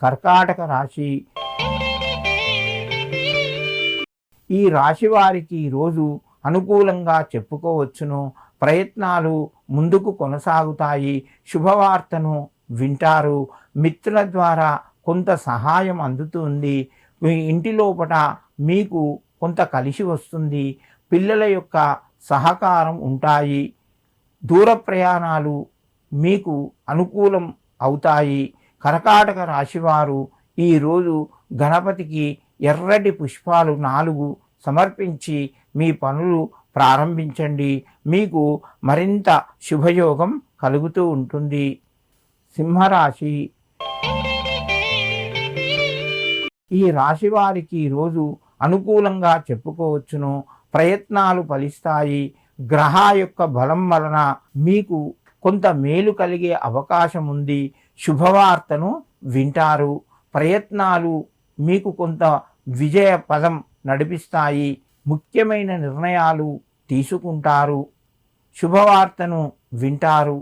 కర్కాటక రాశి. ఈ రాశి వారికి ఈరోజు అనుకూలంగా చెప్పుకోవచ్చును. ప్రయత్నాలు ముందుకు కొనసాగుతాయి. శుభవార్తను వింటారు. మిత్రుల ద్వారా కొంత సహాయం అందుతుంది. మీ ఇంటి లోపల మీకు కొంత కలిసి వస్తుంది. పిల్లల యొక్క సహకారం ఉంటాయి. దూర ప్రయాణాలు మీకు అనుకూలం అవుతాయి. కర్కాటక రాశివారు ఈరోజు గణపతికి ఎర్రటి పుష్పాలు 4 సమర్పించి మీ పనులు ప్రారంభించండి. మీకు మరింత శుభయోగం కలుగుతూ ఉంటుంది. సింహరాశి. ఈ రాశి వారికి ఈరోజు అనుకూలంగా చెప్పుకోవచ్చును. ప్రయత్నాలు ఫలిస్తాయి. గ్రహ యొక్క బలం వలన మీకు కొంత మేలు కలిగే అవకాశం ఉంది. శుభవార్తను వింటారు. ప్రయత్నాలు మీకు కొంత విజయ పదం నడిపిస్తాయి. ముఖ్యమైన నిర్ణయాలు తీసుకుంటారు. శుభవార్తను వింటారు.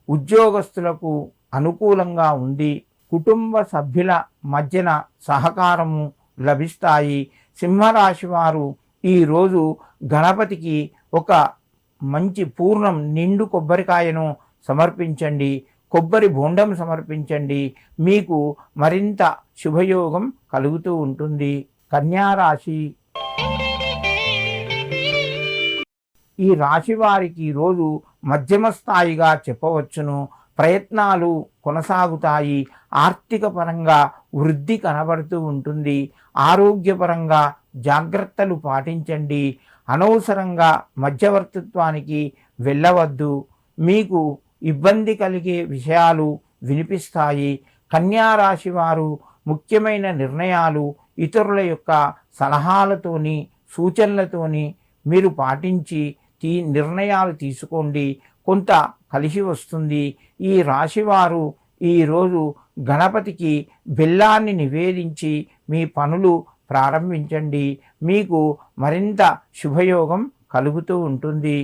ఉద్యోగస్తులకు అనుకూలంగా ఉంది. కుటుంబ సభ్యుల మధ్యన సహకారము లభిస్తాయి. సింహరాశి వారు ఈరోజు గణపతికి ఒక మంచి పూర్ణం నిండు కొబ్బరికాయను సమర్పించండి. కొబ్బరి బొండం సమర్పించండి. మీకు మరింత శుభయోగం కలుగుతూ ఉంటుంది. కన్యారాశి. ఈ రాశి వారికి ఈరోజు మధ్యమ స్థాయిగా చెప్పవచ్చును. ప్రయత్నాలు కొనసాగుతాయి. ఆర్థిక పరంగా వృద్ధి కనబడుతూ ఉంటుంది. ఆరోగ్యపరంగా జాగ్రత్తలు పాటించండి. అనవసరంగా మధ్యవర్తిత్వానికి వెళ్ళవద్దు. మీకు ఇబ్బంది కలిగే విషయాలు వినిపిస్తాయి. కన్యారాశి వారు ముఖ్యమైన నిర్ణయాలు ఇతరుల యొక్క సలహాలతోని సూచనలతోని మీరు పాటించి నిర్ణయాలు తీసుకోండి. కొంత కలిసి వస్తుంది. ఈ రాశివారు ఈరోజు గణపతికి బెల్లాన్ని నివేదించి మీ పనులు ప్రారంభించండి. మీకు మరింత శుభయోగం కలుగుతూ ఉంటుంది.